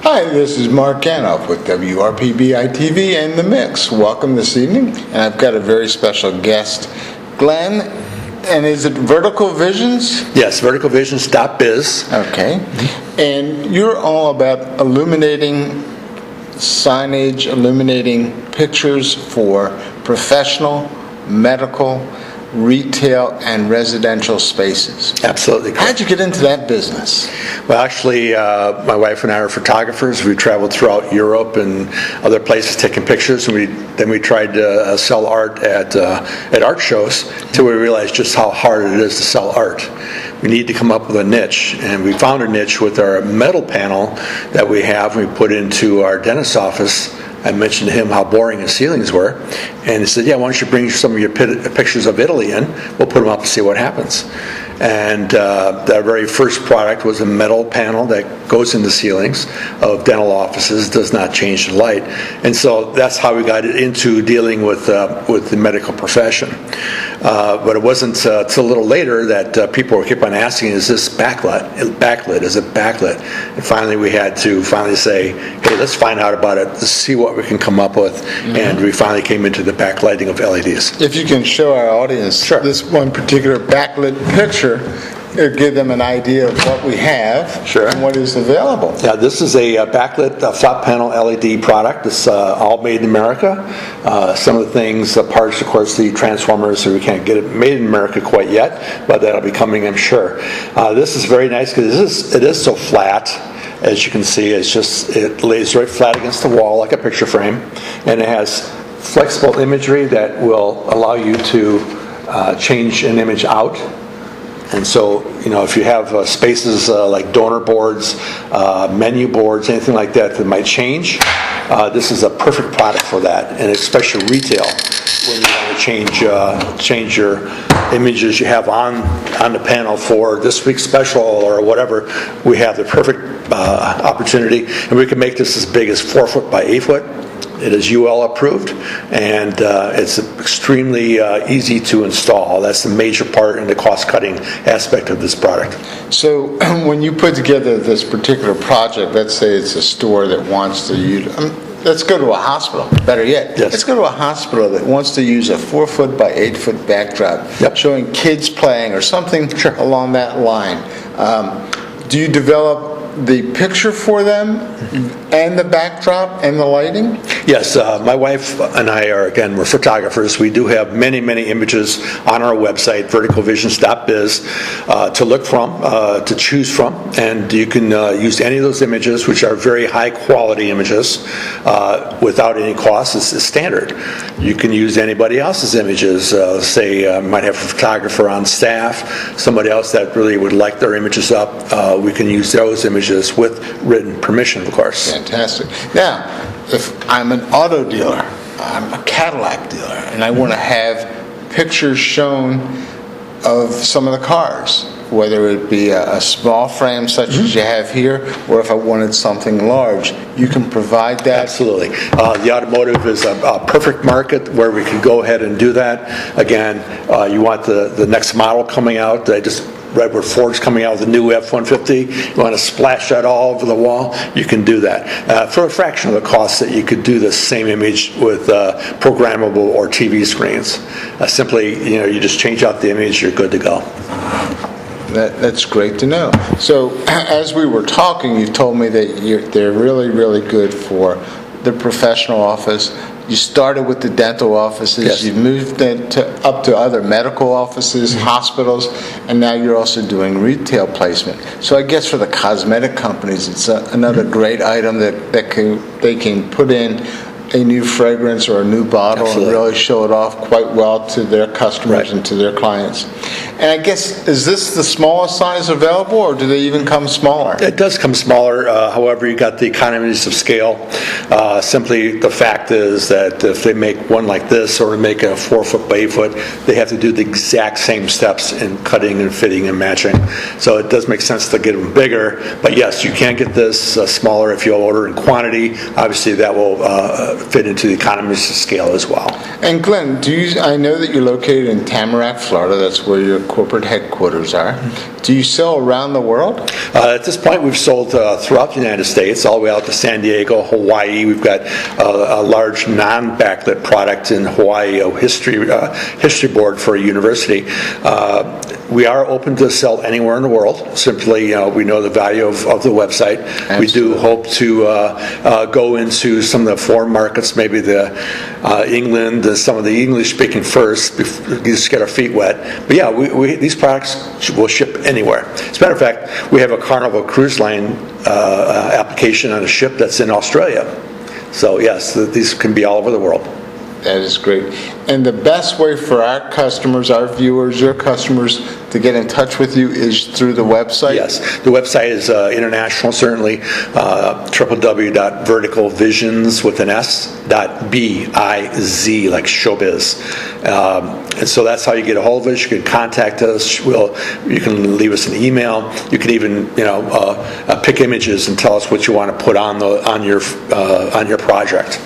Hi, this is Mark Ganoff with WRPBiTV and The Mix. Welcome this evening, and I've got a very special guest, Glen. And is it Vertical Visions? Yes, VerticalVisions.biz. Okay. And you're all about illuminating signage, illuminating pictures for professional, medical, retail, and residential spaces. Absolutely correct. How'd you get into that business? Well, actually, my wife and I are photographers. We traveled throughout Europe and other places taking pictures, and then we tried to sell art at art shows until we realized just how hard it is to sell art. We need to come up with a niche, and we found a niche with our metal panel that we have. We put into our dentist's office. I mentioned to him how boring his ceilings were, and he said, yeah, why don't you bring some of your pictures of Italy in, we'll put them up and see what happens. And the very first product was a metal panel that goes into ceilings of dental offices, does not change the light. And so that's how we got into dealing with the medical profession. But it wasn't till a little later that people kept on asking, is this backlit? Is it backlit? And finally we had to say, hey, let's find out about it, let's see what we can come up with. Mm-hmm. And we finally came into the backlighting of LEDs. If you can show our audience this one particular backlit picture, it'll give them an idea of what we have and what is available. Yeah, this is a backlit flat panel LED product. It's all made in America. Some of the things, parts, of course, the transformers, so we can't get it made in America quite yet, but that'll be coming, I'm sure. This is very nice because it is so flat. As you can see, it lays right flat against the wall like a picture frame, and it has flexible imagery that will allow you to change an image out. And so, if you have spaces like donor boards, menu boards, anything like that might change, this is a perfect product for that, and especially retail, when you want to change your images you have on the panel for this week's special or whatever. We have the perfect opportunity, and we can make this as big as 4 foot by 8 foot. It is UL approved, and it's extremely easy to install. That's the major part in the cost-cutting aspect of this product. So when you put together this particular project, let's say it's a store that wants to use, let's go to a hospital, better yet. Yes. Let's go to a hospital that wants to use a 4 foot by 8 foot backdrop, showing kids playing or something along that line. Do you develop the picture for them and the backdrop and the lighting? Yes, my wife and I we're photographers. We do have many, many images on our website, VerticalVisions.biz, to look from, to choose from, and you can use any of those images, which are very high quality images, without any cost. It's standard. You can use anybody else's images. Say, might have a photographer on staff, somebody else that really would like their images up. We can use those images with written permission, of course. Fantastic. Now, if I'm an auto dealer, I'm a Cadillac dealer, and I want to have pictures shown of some of the cars, whether it be a small frame such as you have here, or if I wanted something large, you can provide that? Absolutely. The automotive is a perfect market where we can go ahead and do that. Again, you want the next model coming out. I just read where Ford's coming out with a new F-150. You want to splash that all over the wall, you can do that. For a fraction of the cost that you could do the same image with programmable or TV screens. Simply, you just change out the image, you're good to go. That's great to know. So, as we were talking, you told me that they're really, really good for the professional office. You started with the dental offices, yes. You've moved up to other medical offices, hospitals, and now you're also doing retail placement. So I guess for the cosmetic companies, it's another great item that they can put in a new fragrance or a new bottle and really show it off quite well to their customers and to their clients. And I guess, is this the smallest size available, or do they even come smaller? It does come smaller. However, you got the economies of scale. Simply the fact is that if they make one like this or make a 4 foot by 8 foot, they have to do the exact same steps in cutting and fitting and matching. So it does make sense to get them bigger. But yes, you can get this smaller if you order in quantity. Obviously, that will fit into the economies of scale as well. And Glen, I know that you're located in Tamarack, Florida. That's where your corporate headquarters are. Do you sell around the world? At this point, we've sold throughout the United States, all the way out to San Diego, Hawaii. We've got a large non-backlit product in Hawaii, a history board for a university. We are open to sell anywhere in the world. Simply, we know the value of the website. Absolutely. We do hope to go into some of the foreign markets, maybe England, some of the English-speaking first, just get our feet wet. But yeah, these products will ship anywhere. As a matter of fact, we have a Carnival Cruise Line application on a ship that's in Australia. So yes, these can be all over the world. That is great. And the best way for our customers, our viewers, your customers to get in touch with you is through the website? Yes. The website is international, certainly. www.verticalvisions.biz, like showbiz. And so that's how you get a hold of us. You can contact us. You can leave us an email. You can even, pick images and tell us what you want to put on your project.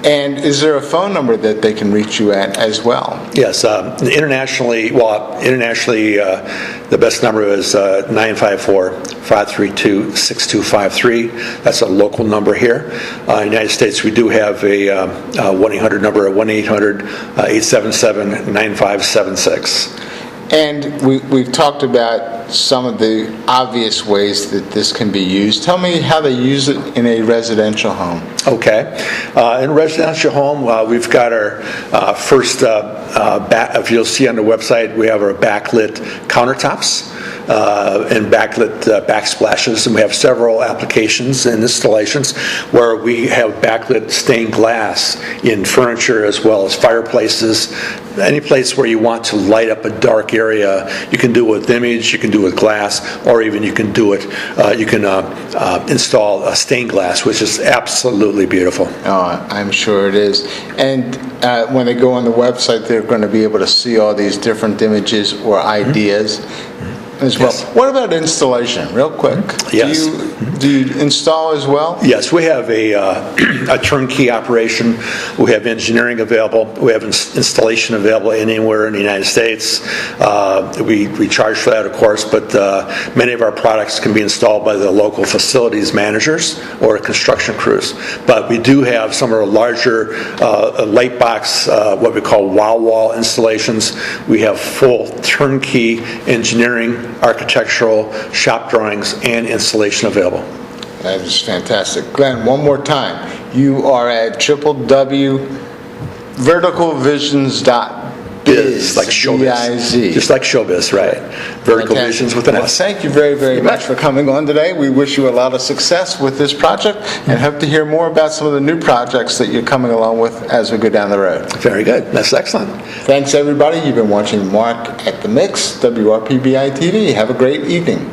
And is there a phone number that they can reach you at as well? Yes, internationally, the best number is 954-532-6253. That's a local number here. In the United States, we do have a 1-800 number, 1-800-877-9576. And we've talked about some of the obvious ways that this can be used. Tell me how they use it in a residential home. Okay. In a residential home, we've got our first, if you'll see on the website, we have our backlit countertops and backlit backsplashes, and we have several applications and installations where we have backlit stained glass in furniture as well as fireplaces. Any place where you want to light up a dark area, you can do it with image, you can do it with glass, or even you can do it, you can install a stained glass, which is absolutely beautiful. Oh, I'm sure it is. And when they go on the website, they're going to be able to see all these different images or ideas. As well. Yes. What about installation, real quick? Yes. Do you install as well? Yes, we have a turnkey operation. We have engineering available. We have installation available anywhere in the United States. We charge for that, of course, but many of our products can be installed by the local facilities managers or construction crews. But we do have some of our larger light box, what we call wow wall installations. We have full turnkey engineering, architectural, shop drawings, and installation available. That is fantastic. Glenn, one more time. You are at www.VerticalVisions.biz. Like showbiz. B-I-Z. Just like showbiz, right. Vertical Visions with an S. Well, thank you very, very much for coming on today. We wish you a lot of success with this project and hope to hear more about some of the new projects that you're coming along with as we go down the road. Very good. That's excellent. Thanks, everybody. You've been watching Mark at the Mix, WRPBiTV. Have a great evening.